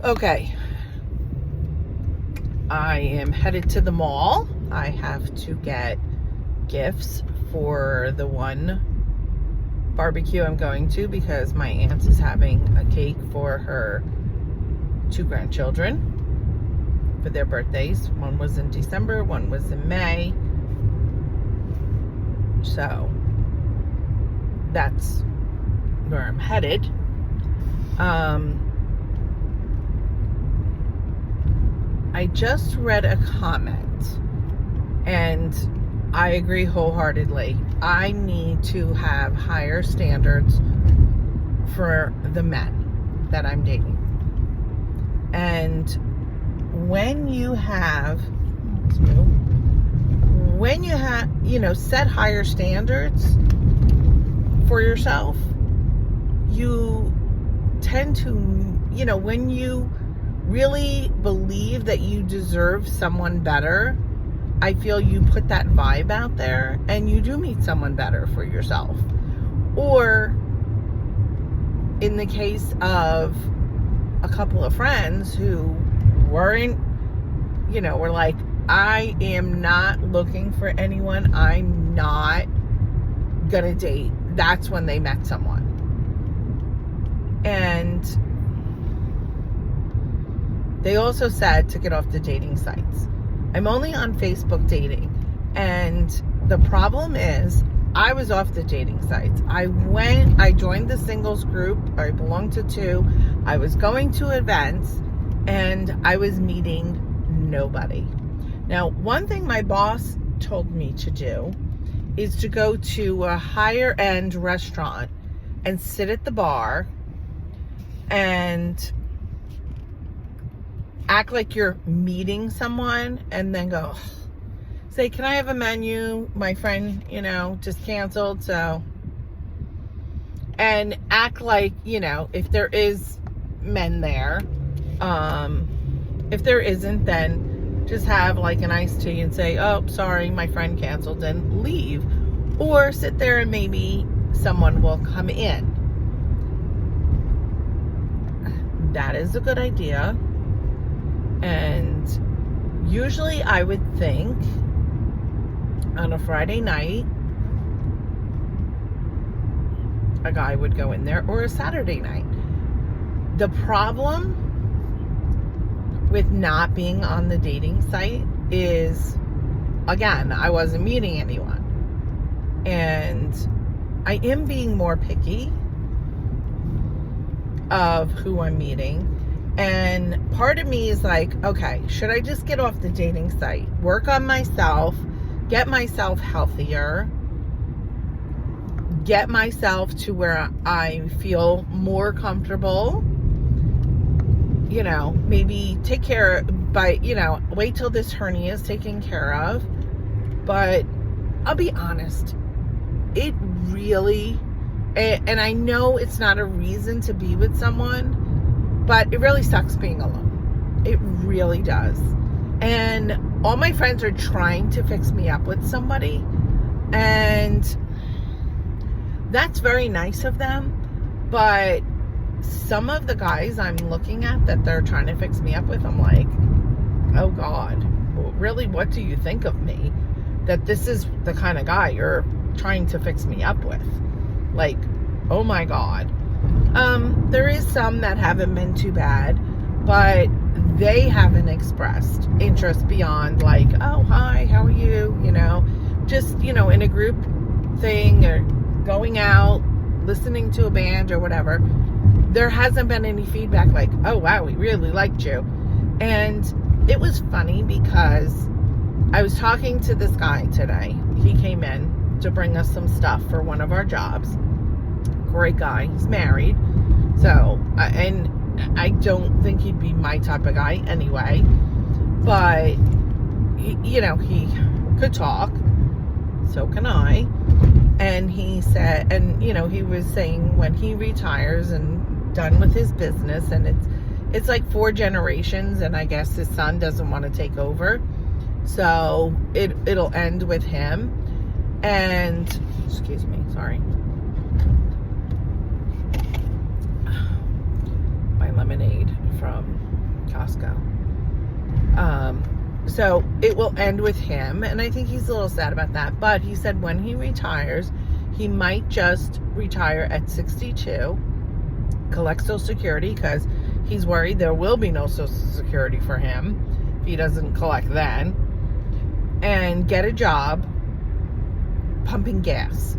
Okay, I am headed to the mall. I have to get gifts for the one barbecue I'm going to because my aunt is having a cake for her 2 grandchildren for their birthdays. One was in December, one was in May. So that's where I'm headed. I just read a comment and I agree wholeheartedly. I need to have higher standards for the men that I'm dating. And when you have, set higher standards for yourself, you tend to, when you really believe that you deserve someone better, I feel you put that vibe out there and you do meet someone better for yourself. Or in the case of a couple of friends who weren't, were like, I am not looking for anyone, I'm not gonna date. That's when they met someone. And they also said to get off the dating sites. I'm only on Facebook dating. And the problem is, I was off the dating sites. I joined the singles group. I belonged to 2. I was going to events and I was meeting nobody. Now, one thing my boss told me to do is to go to a higher end restaurant and sit at the bar and act like you're meeting someone and then go, say, can I have a menu? My friend, just canceled, so. And act like, if there is men there. If there isn't, then just have like an iced tea and say, oh, sorry, my friend canceled, and leave. Or sit there and maybe someone will come in. That is a good idea. And usually I would think on a Friday night, a guy would go in there, or a Saturday night. The problem with not being on the dating site is, again, I wasn't meeting anyone. And I am being more picky of who I'm meeting. And part of me is like, okay, should I just get off the dating site, work on myself, get myself healthier, get myself to where I feel more comfortable, maybe take care by, wait till this hernia is taken care of. But I'll be honest, it really, and I know it's not a reason to be with someone, but it really sucks being alone. It really does. And all my friends are trying to fix me up with somebody. And that's very nice of them. But some of the guys I'm looking at that they're trying to fix me up with, I'm like, oh God, really, what do you think of me? That this is the kind of guy you're trying to fix me up with? Like, oh my God. There is some that haven't been too bad, but they haven't expressed interest beyond like, oh, hi, how are you? Just, in a group thing or going out, listening to a band or whatever. There hasn't been any feedback like, oh, wow, we really liked you. And it was funny because I was talking to this guy today. He came in to bring us some stuff for one of our jobs. Great guy. He's married. So, and I don't think he'd be my type of guy anyway. But, he could talk. So can I. And he said, and, he was saying when he retires and done with his business, and it's like 4 generations, and I guess his son doesn't want to take over. So it'll end with him. And, excuse me, sorry. lemonade from Costco. So it will end with him, and I think he's a little sad about that. But he said when he retires, he might just retire at 62, collect Social Security, because he's worried there will be no Social Security for him if he doesn't collect then, and get a job pumping gas.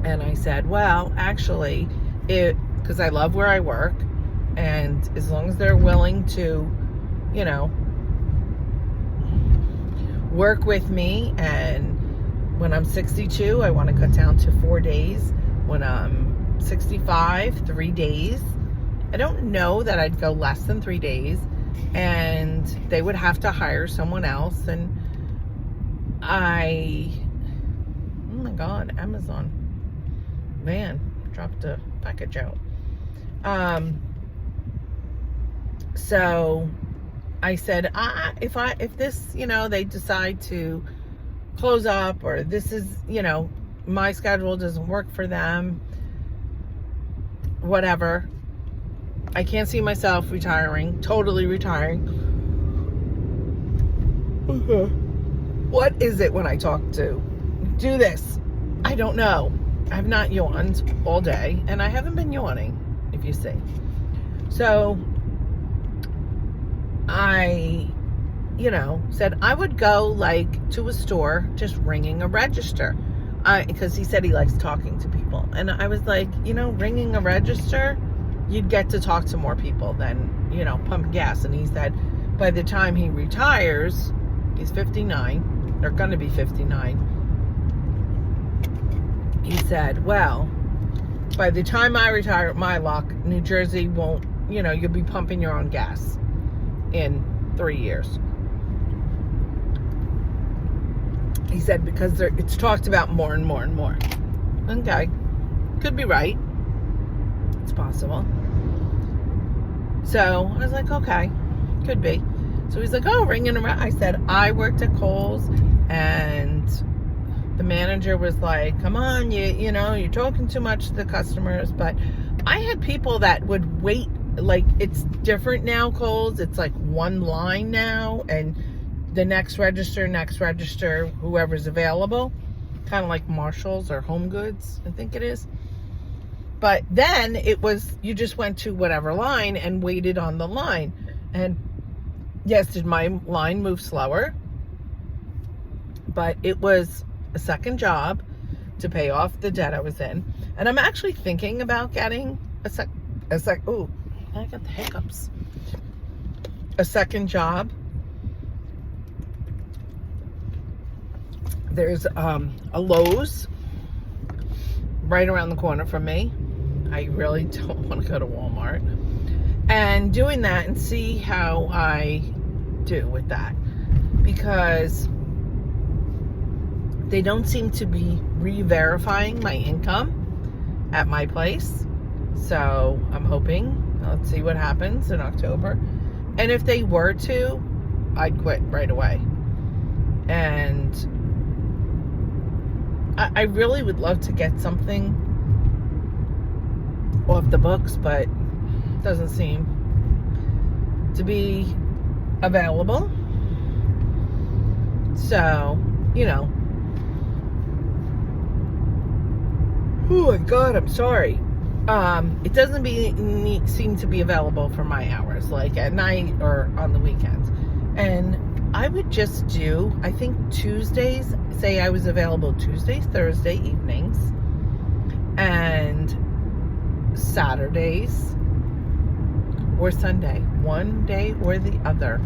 And I said, well, actually, because I love where I work, and as long as they're willing to, you know, work with me, and when I'm 62, I want to cut down to 4 days. When I'm 65, 3 days. I don't know that I'd go less than 3 days, and they would have to hire someone else. And oh my God, Amazon man dropped a package out. So I said, if this, you know, they decide to close up, or this is, you know, my schedule doesn't work for them, whatever, I can't see myself totally retiring. What is it when I talk to do this? I don't know. I have not yawned all day, and I haven't been yawning, if you see. So I, you know, said I would go like to a store just ringing a register, because he said he likes talking to people. And I was like, you know, ringing a register, you'd get to talk to more people than, you know, pumping gas. And he said by the time he retires, he's 59, they're going to be 59. He said, well, by the time I retire, my luck, New Jersey won't, you know, you'll be pumping your own gas in 3 years. He said because it's talked about more and more and more. Okay, could be right. It's possible. So I was like, okay, could be. So he's like, oh, ringing around. I said, I worked at Kohl's, and the manager was like, come on, you know, you're talking too much to the customers. But I had people that would wait. Like, it's different now, Kohl's. It's like one line now, and the next register, whoever's available. Kind of like Marshall's or Home Goods, I think it is. But then it was, you just went to whatever line and waited on the line. And yes, did my line move slower? But it was a second job to pay off the debt I was in. And I'm actually thinking about getting ooh, I got the hiccups. A second job. There's a Lowe's right around the corner from me. I really don't want to go to Walmart. And doing that and see how I do with that. Because they don't seem to be re-verifying my income at my place. So I'm hoping, let's see what happens in October. And if they were to, I'd quit right away. And I really would love to get something off the books, but it doesn't seem to be available. So, you know. Oh my God, I'm sorry. It doesn't seem to be available for my hours, like at night or on the weekends. And I would just do, I think Tuesdays, say I was available Tuesdays, Thursday evenings, and Saturdays or Sunday, one day or the other,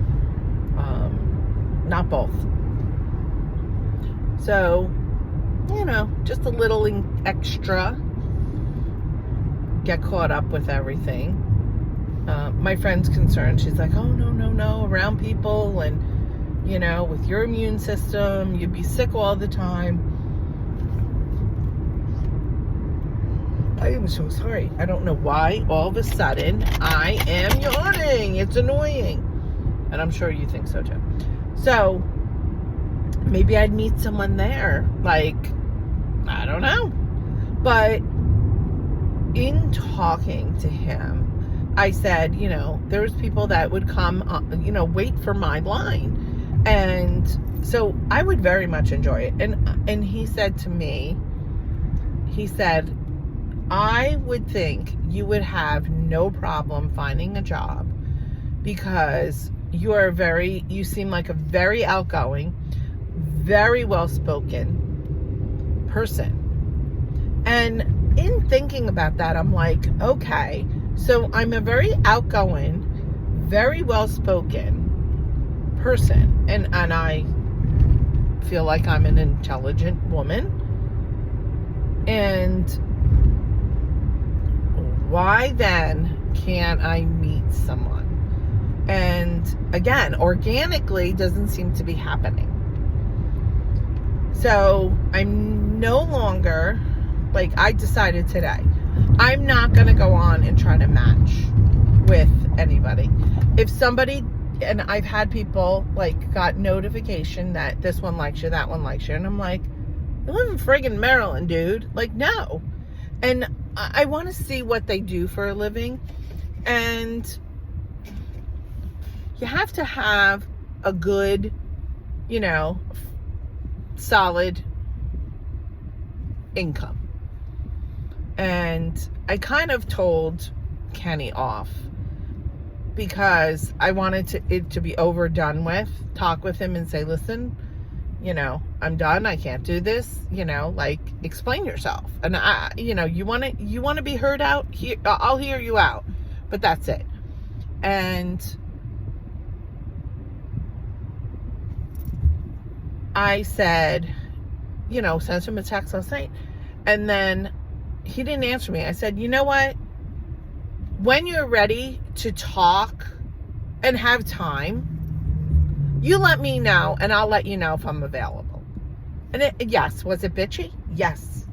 not both. So, you know, just a little extra, get caught up with everything. My friend's concerned. She's like, oh, no, around people, and, you know, with your immune system, you'd be sick all the time. I am so sorry. I don't know why all of a sudden I am yawning. It's annoying. And I'm sure you think so too. So maybe I'd meet someone there. Like, I don't know. But in talking to him, I said, you know, there was people that would come, you know, wait for my line. And so I would very much enjoy it. And he said to me, he said, I would think you would have no problem finding a job because you seem like a very outgoing, very well-spoken person. And in thinking about that, I'm like, okay, so I'm a very outgoing, very well-spoken person. And I feel like I'm an intelligent woman. And why then can't I meet someone? And again, organically doesn't seem to be happening. So I'm no longer, like, I decided today, I'm not going to go on and try to match with anybody. If somebody, and I've had people, like, got notification that this one likes you, that one likes you, and I'm like, I live in friggin' Maryland, dude. Like, no. And I want to see what they do for a living. And you have to have a good, you know, solid income. And I kind of told Kenny off because I wanted it to be overdone with. Talk with him and say, listen, you know, I'm done. I can't do this. You know, like, explain yourself. And you know, you want to be heard out here. I'll hear you out, but that's it. And I said, you know, sent him a text last night, and then he didn't answer me. I said, you know what? When you're ready to talk and have time, you let me know, and I'll let you know if I'm available. And yes, was it bitchy? Yes.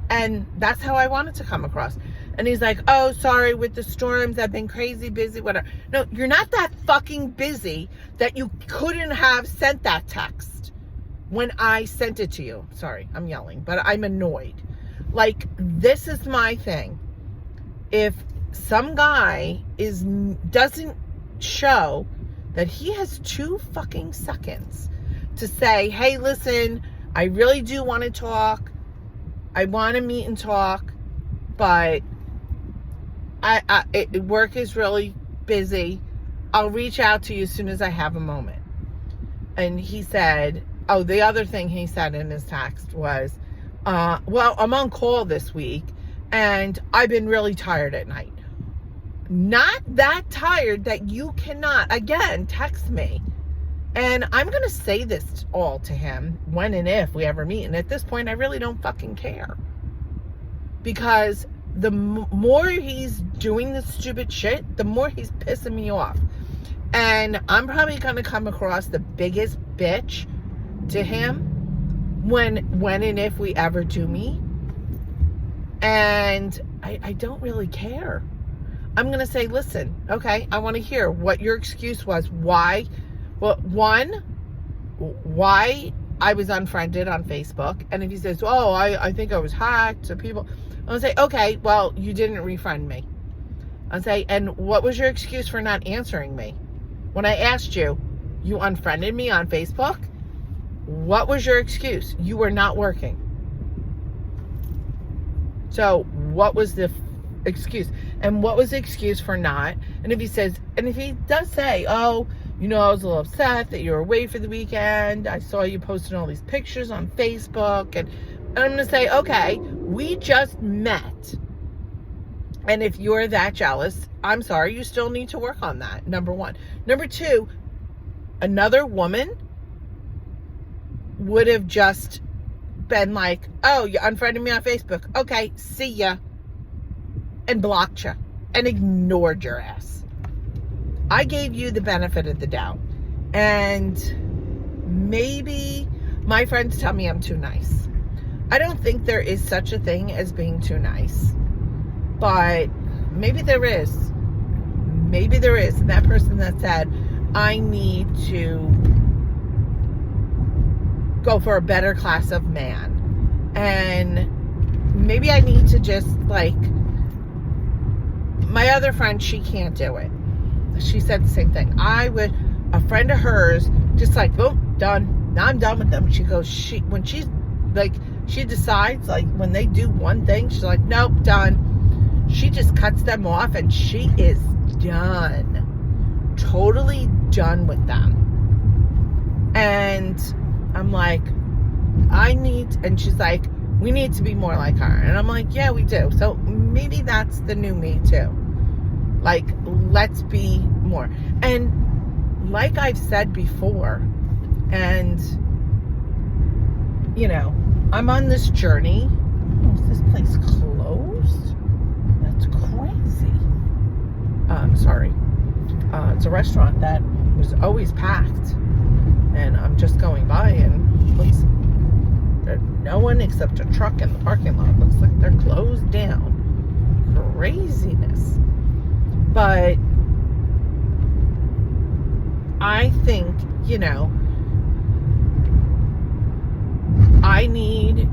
And that's how I wanted to come across. And he's like, oh, sorry, with the storms, I've been crazy busy, whatever. No, you're not that fucking busy that you couldn't have sent that text when I sent it to you. Sorry, I'm yelling, but I'm annoyed. Like, this is my thing. If some guy doesn't show that he has 2 fucking seconds to say, hey, listen, I really do want to talk. I want to meet and talk, but work is really busy. I'll reach out to you as soon as I have a moment. And he said, oh, the other thing he said in his text was, well, I'm on call this week and I've been really tired at night. Not that tired that you cannot, again, text me. And I'm going to say this all to him when and if we ever meet. And at this point, I really don't fucking care. Because the more he's doing this stupid shit, the more he's pissing me off. And I'm probably going to come across the biggest bitch to him when and if we ever do meet. And I don't really care. I'm going to say, listen, okay, I want to hear what your excuse was. Why? Well, why I was unfriended on Facebook. And if he says, oh, I think I was hacked, so people, I'll say, okay, well, you didn't refriend me. I'll say, and what was your excuse for not answering me? When I asked you, you unfriended me on Facebook? What was your excuse? You were not working. So what was the excuse? And what was the excuse for not? And if he says, and if he does say, oh, you know, I was a little upset that you were away for the weekend. I saw you posting all these pictures on Facebook. And I'm going to say, okay, we just met. And if you're that jealous, I'm sorry, you still need to work on that, number one. Number two, another woman would have just been like, oh, you unfriended me on Facebook. Okay, see ya. And blocked you. And ignored your ass. I gave you the benefit of the doubt. And maybe my friends tell me I'm too nice. I don't think there is such a thing as being too nice. But maybe there is. Maybe there is. And that person that said, I need to go for a better class of man. And maybe I need to just, like, my other friend, she can't do it. She said the same thing. A friend of hers, just like, oh, done. Now I'm done with them. She goes, she decides, like, when they do one thing, she's like, nope, done. She just cuts them off and she is done. Totally done with them. And I'm like, and she's like, we need to be more like her. And I'm like, yeah, we do. So maybe that's the new me too. Like, let's be more. And like I've said before, and, you know, I'm on this journey. Oh, is this place closed? That's crazy. Sorry. It's a restaurant that was always packed. And I'm just going by and looks, there's no one except a truck in the parking lot. Looks like they're closed down. Craziness. But I think, you know, I need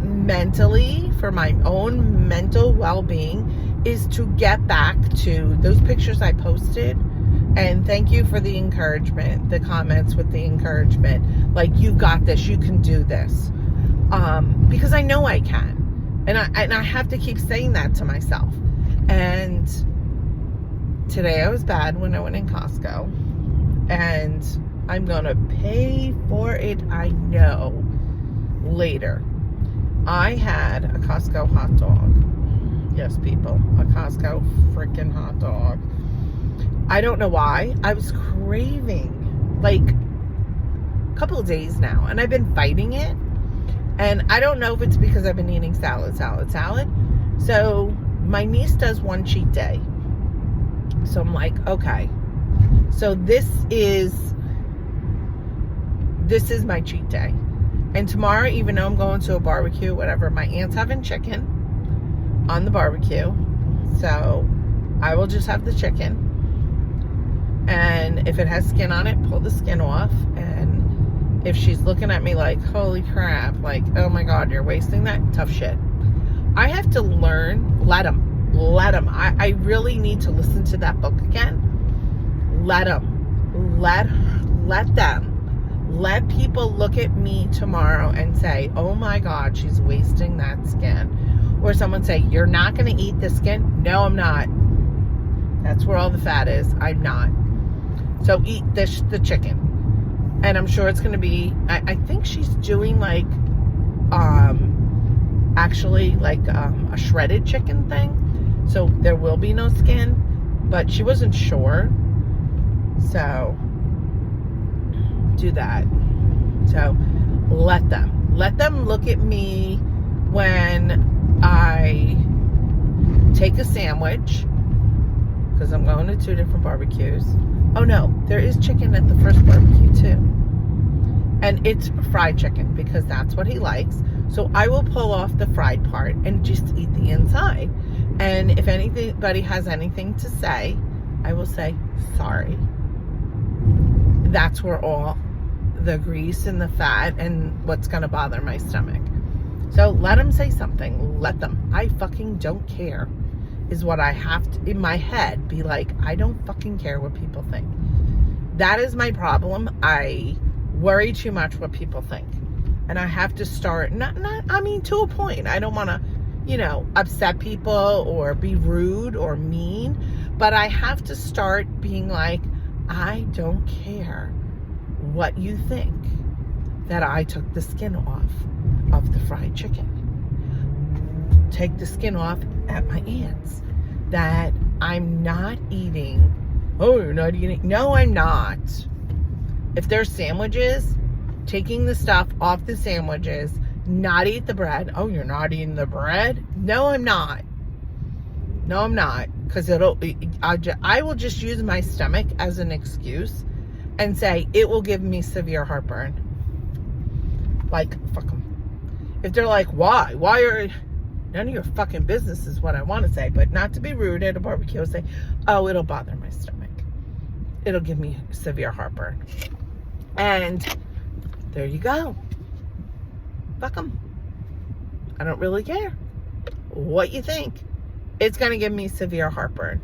mentally, for my own mental well-being, is to get back to those pictures I posted. And thank you for the encouragement, the comments with the encouragement. Like, you got this, you can do this. Because I know I can. And I have to keep saying that to myself. And today I was bad when I went in Costco. And I'm going to pay for it, I know, later. I had a Costco hot dog. Yes, people. A Costco freaking hot dog. I don't know why. I was craving, like, a couple of days now. And I've been fighting it. And I don't know if it's because I've been eating salad. So my niece does one cheat day. So I'm like, okay. So this is my cheat day. And tomorrow, even though I'm going to a barbecue, whatever, my aunt's having chicken on the barbecue. So I will just have the chicken. And if it has skin on it, pull the skin off. And if she's looking at me like, holy crap, like, oh my God, you're wasting that, tough shit. I have to learn, let them. I really need to listen to that book again. Let them. Let people look at me tomorrow and say, oh my God, she's wasting that skin. Or someone say, you're not going to eat the skin? No, I'm not. That's where all the fat is. I'm not. So eat the chicken. And I'm sure it's going to be, I think she's doing like, actually like a shredded chicken thing. So there will be no skin, but she wasn't sure. So do that. So let them look at me when I take a sandwich, because I'm going to 2 different barbecues. Oh no, there is chicken at the first barbecue too. And it's fried chicken because that's what he likes. So I will pull off the fried part and just eat the inside. And if anybody has anything to say, I will say, sorry. That's where all the grease and the fat and what's going to bother my stomach. So let them say something. Let them. I fucking don't care is what I have to, in my head, be like, I don't fucking care what people think. That is my problem. I worry too much what people think. And I have to start, I mean, to a point. I don't want to, you know, upset people or be rude or mean. But I have to start being like, I don't care what you think that I took the skin off of the fried chicken. Take the skin off at my aunt's. That I'm not eating. Oh, you're not eating? No, I'm not. If there's sandwiches, taking the stuff off the sandwiches, not eat the bread. Oh, you're not eating the bread? No, I'm not. No, I'm not. Because I will just use my stomach as an excuse and say it will give me severe heartburn. Like, fuck them. If they're like, why? Why are... None of your fucking business is what I want to say, but not to be rude at a barbecue. I'll say, oh, it'll bother my stomach. It'll give me severe heartburn. And there you go. Fuck them. I don't really care what you think. it's going to give me severe heartburn.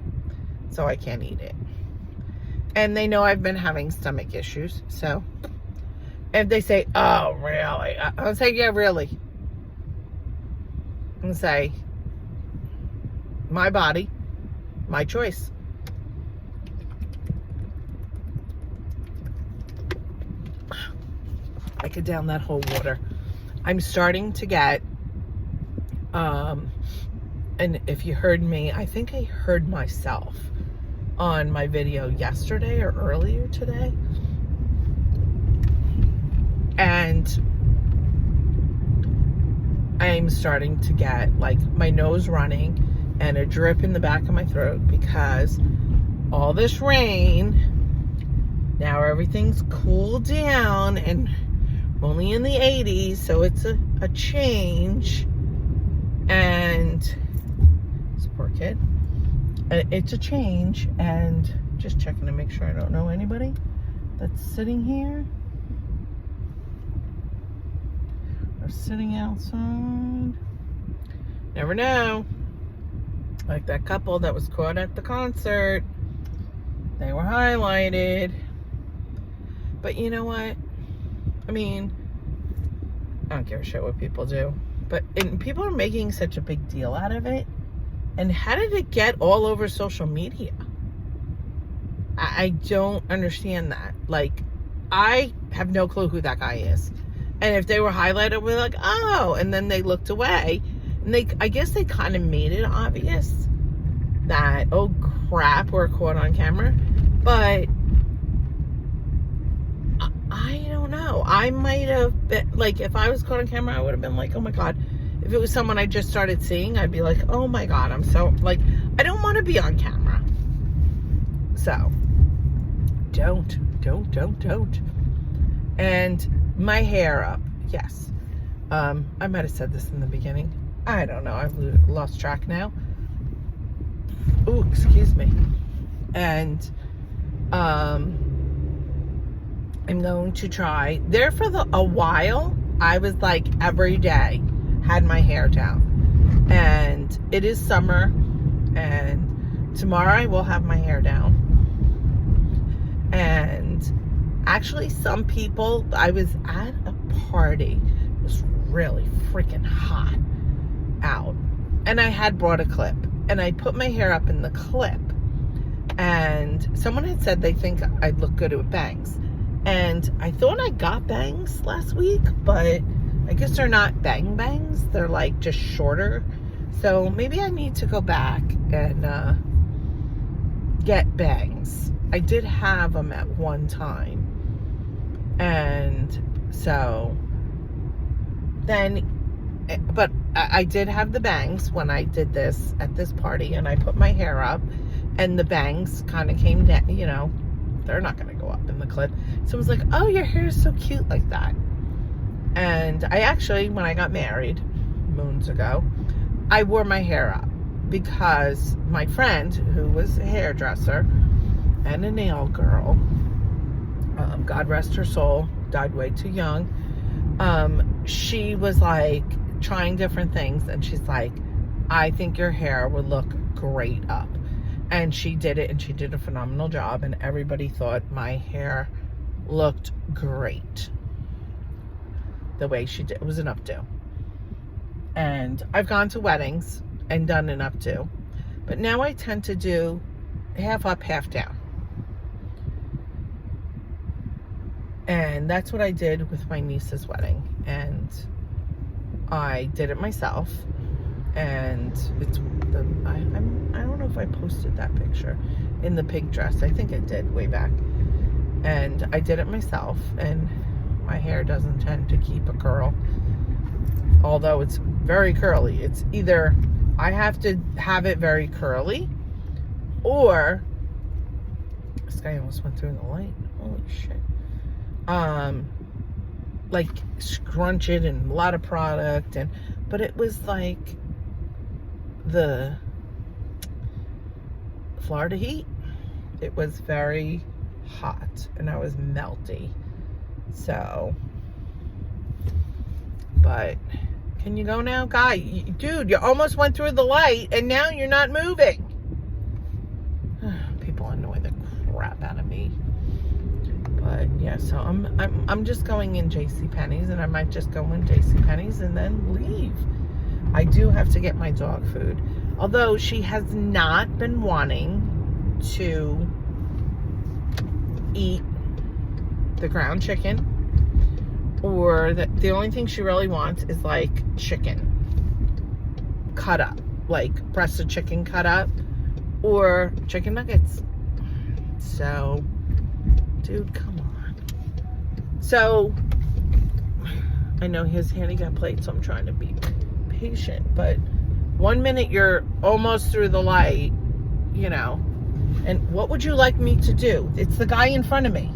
So I can't eat it. And they know I've been having stomach issues. So if they say, oh, really? I'll say, yeah, really. And say, my body, my choice. I could down that whole water. I'm starting to get, and if you heard me, I think I heard myself on my video yesterday or earlier today. And I'm starting to get like my nose running and a drip in the back of my throat because all this rain, now everything's cooled down and only in the 80s, so it's a change. And this poor kid, it's a change. And just checking to make sure I don't know anybody that's sitting here or sitting outside. Never know. Like that couple that was caught at the concert, they were highlighted. But you know what? I mean, I don't give a shit what people do. But people are making such a big deal out of it. And how did it get all over social media? I don't understand that. Like, I have no clue who that guy is. And if they were highlighted, we're like, oh. And then they looked away. And I guess they kind of made it obvious that, oh crap, we're caught on camera. But I don't know. I might have been, like, if I was caught on camera, I would have been like, oh my God. If it was someone I just started seeing, I'd be like, oh my God, I'm so, like, I don't want to be on camera. So, don't. And my hair up, yes. I might have said this in the beginning. I don't know. I've lost track now. Oh, excuse me. And, I'm going to try. There for a while, I was like every day had my hair down. And it is summer. And tomorrow I will have my hair down. And actually some people, I was at a party. It was really freaking hot out. And I had brought a clip. And I put my hair up in the clip. And someone had said they think I'd look good with bangs. And I thought I got bangs last week, but I guess they're not bangs. They're like just shorter. So maybe I need to go back and get bangs. I did have them at one time. And so then, but I did have the bangs when I did this at this party, and I put my hair up and the bangs kind of came down, you know. They're not going to go up in the clip. Someone's like, oh, your hair is so cute like that. And I actually, when I got married moons ago, I wore my hair up because my friend, who was a hairdresser and a nail girl, God rest her soul, died way too young. She was like trying different things, and she's like, I think your hair would look great up. And she did it, and she did a phenomenal job, and everybody thought my hair looked great the way she did. It was an updo. And I've gone to weddings and done an updo, but now I tend to do half up, half down. And that's what I did with my niece's wedding. And I did it myself. And it's I don't know if I posted that picture in the pink dress. I think I did way back. And I did it myself, and my hair doesn't tend to keep a curl, although it's very curly. It's either I have to have it very curly, or this guy almost went through the light. Holy shit. Like scrunch it and a lot of product, but it was like the Florida heat. It was very hot and I was melty. So, but Can you go now? Guy, dude, you almost went through the light and now you're not moving. People annoy the crap out of me. But yeah, so I'm just going in JCPenney's, and I might just go in JCPenney's and then leave. I do have to get my dog food. Although she has not been wanting to eat the ground chicken, or the only thing she really wants is like chicken cut up, like breasted chicken cut up, or chicken nuggets. So, dude, come on. So, I know he has handicap plates, so I'm trying to be patient, but 1 minute you're almost through the light, you know, and what would you like me to do? It's the guy in front of me.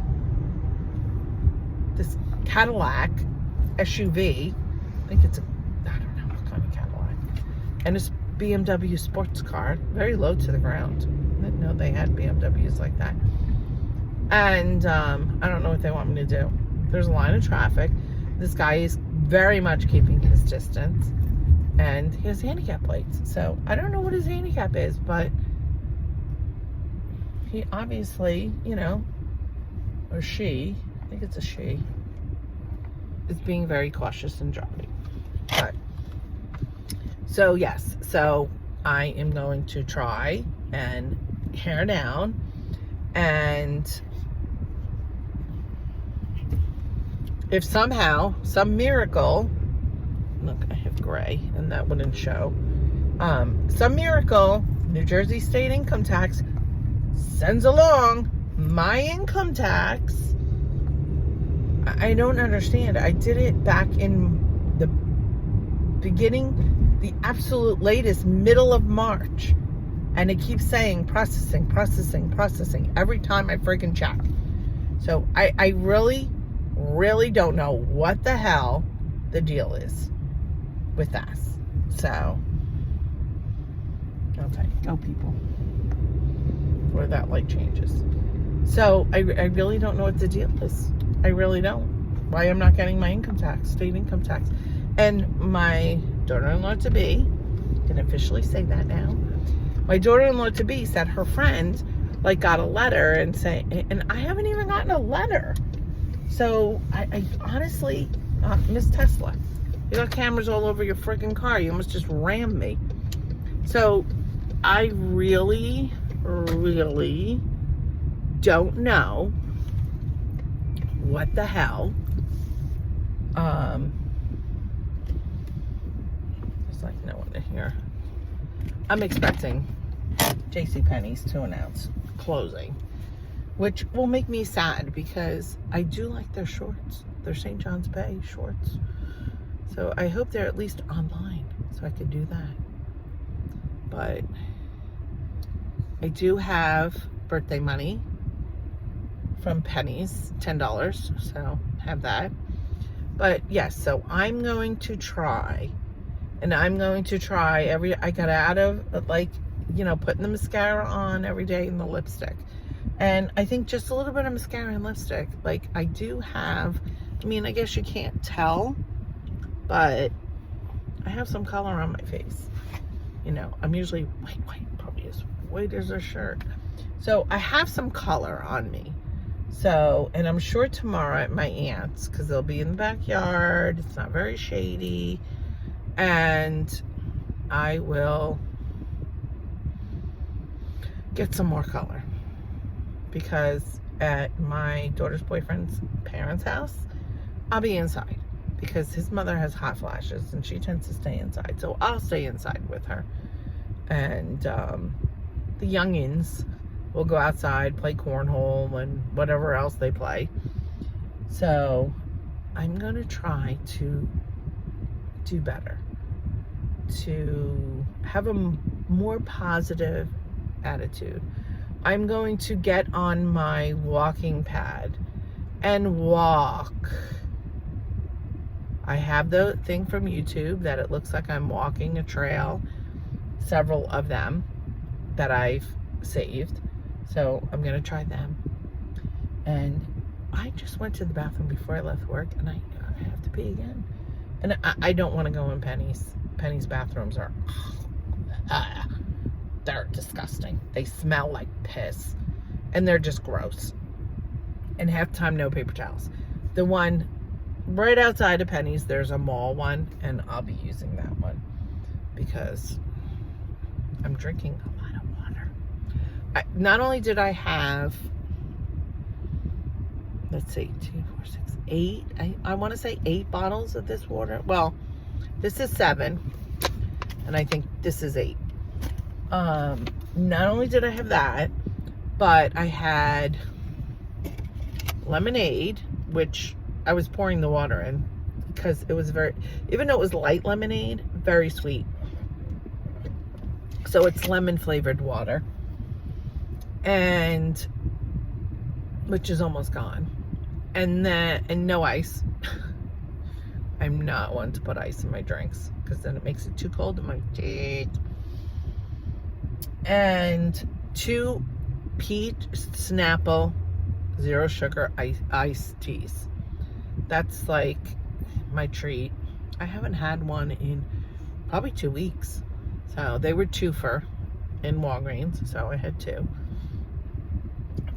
This Cadillac SUV, I think it's I don't know what kind of Cadillac, and this BMW sports car, very low to the ground. I didn't know they had BMWs like that. And I don't know what they want me to do. There's a line of traffic. This guy is very much keeping his distance, and he has handicap plates. So I don't know what his handicap is, but he obviously, you know, or she, I think it's a she, is being very cautious in driving. But so yes, so I am going to try and hair down, and if somehow, some miracle, look, I have gray and that wouldn't show, some miracle, New Jersey State Income Tax sends along my income tax, I don't understand. I did it back in the beginning, the absolute latest, middle of March, and it keeps saying processing, processing, processing every time I freaking check. So I really don't know what the hell the deal is with us. So, okay, go people, before that light changes. So I really don't know what the deal is. I really don't. Why I'm not getting my income tax, state income tax. And my daughter-in-law to be, can officially say that now. My daughter-in-law to be said her friend like got a letter and I haven't even gotten a letter. So I honestly, Miss Tesla, you got cameras all over your freaking car. You almost just rammed me. So I really don't know what the hell. There's like no one in here. I'm expecting JCPenney's to announce closing, which will make me sad because I do like their shorts. Their St. John's Bay shorts. So I hope they're at least online so I could do that. But I do have birthday money from Penny's, $10, so have that. But yes, so I'm going to try, and I'm going to try I got out of, like, you know, putting the mascara on every day and the lipstick. And I think just a little bit of mascara and lipstick, like I do have, I mean, I guess you can't tell, but I have some color on my face. You know, I'm usually white, probably as white as a shirt. So I have some color on me. So, and I'm sure tomorrow at my aunt's, because they'll be in the backyard, it's not very shady, and I will get some more color. Because at my daughter's boyfriend's parents' house, I'll be inside because his mother has hot flashes and she tends to stay inside. So I'll stay inside with her. And the youngins will go outside, play cornhole and whatever else they play. So I'm going to try to do better, to have a more positive attitude. I'm going to get on my walking pad and walk. I have the thing from YouTube that it looks like I'm walking a trail, several of them that I've saved. So I'm going to try them. And I just went to the bathroom before I left work and I have to pee again. And I don't want to go in Penny's. Penny's bathrooms are, they're disgusting. They smell like piss. And they're just gross. And half the time, no paper towels. The one right outside of Penny's, there's a mall one. And I'll be using that one. Because I'm drinking a lot of water. Not only did I have, let's see, 2, 4, 6, 8. I want to say 8 bottles of this water. Well, this is 7. And I think this is 8. Not only did I have that, but I had lemonade, which I was pouring the water in because it was very, even though it was light lemonade, very sweet. So it's lemon flavored water, and which is almost gone. And no ice. I'm not one to put ice in my drinks because then it makes it too cold in my teeth. And 2 peach Snapple 0 sugar iced teas. That's like my treat. I haven't had one in probably 2 weeks. So they were 2 for in Walgreens, so I had 2.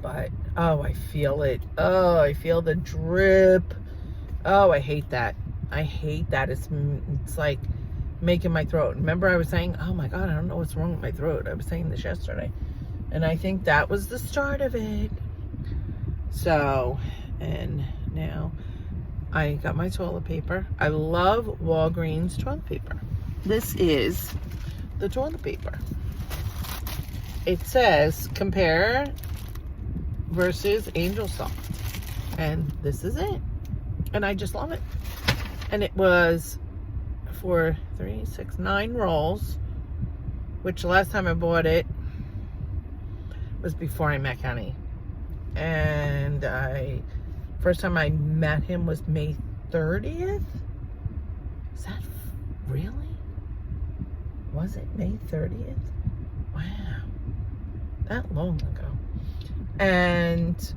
But oh, I feel it. Oh, I feel the drip. Oh, I hate that. I hate that. It's like making my throat. Remember I was saying, oh my God, I don't know what's wrong with my throat. I was saying this yesterday. And I think that was the start of it. So, and now I got my toilet paper. I love Walgreens toilet paper. This is the toilet paper. It says compare versus Angel Soft. And this is it. And I just love it. And it was for 3, 6, 9 rolls, which the last time I bought it was before I met Kenny. And first time I met him was May 30th. Is that really? Was it May 30th? Wow. That long ago. And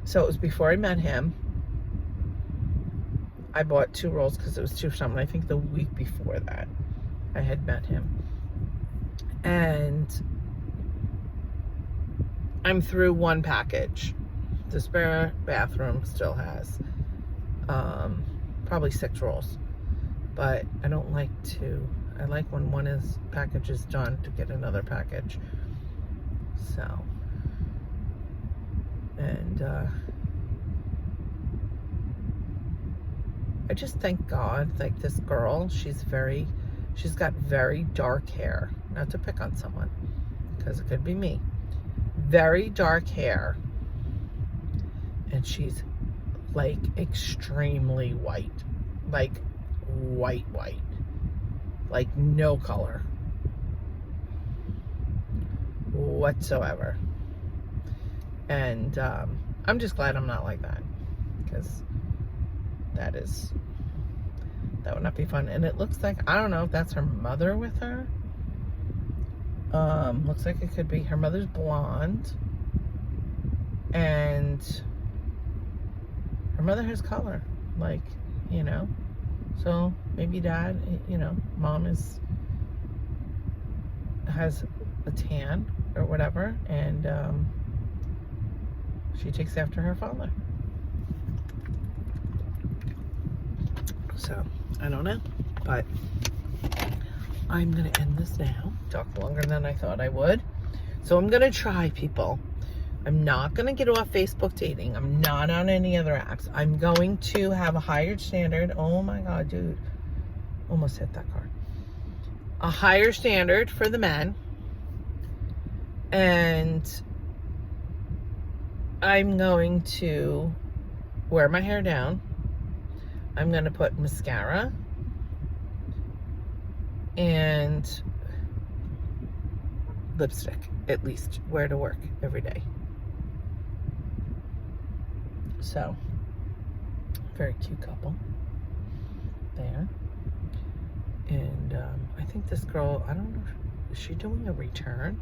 so it was before I met him. I bought 2 rolls because it was 2 for something. I think the week before that I had met him. And I'm through 1 package. The spare bathroom still has probably 6 rolls. But I don't like to, I like when package is done to get another package. So, and I just thank God, like this girl, she's got very dark hair. Not to pick on someone, because it could be me. Very dark hair. And she's like extremely white. Like white. Like no color whatsoever. And I'm just glad I'm not like that, because that would not be fun. And it looks like, I don't know if that's her mother with her. Looks like it could be. Her mother's blonde, and her mother has color, like, you know. So maybe dad, you know, mom has a tan or whatever, and she takes after her father. So I don't know, but I'm gonna end this now. Talked longer than I thought I would. So I'm gonna try, people. I'm not gonna get off Facebook dating. I'm not on any other apps. I'm going to have a higher standard. Oh my God, dude. Almost hit that car. A higher standard for the men. And I'm going to wear my hair down. I'm going to put mascara and lipstick, at least, wear to work every day. So, very cute couple there. And I think this girl, I don't know, is she doing a return?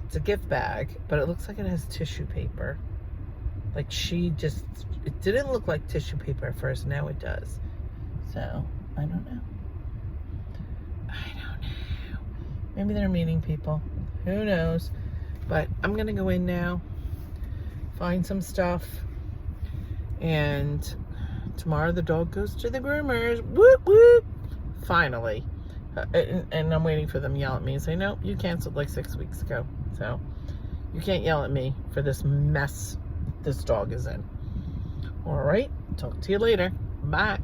It's a gift bag, but it looks like it has tissue paper. Like it didn't look like tissue paper at first, now it does. So So, I don't know. Maybe they're meeting people. Who knows? But I'm going to go in now, find some stuff, and tomorrow the dog goes to the groomers. Whoop, whoop. Finally. And I'm waiting for them to yell at me and say, nope, you canceled like 6 weeks ago. So you can't yell at me for this mess this dog is in. All right. Talk to you later. Bye.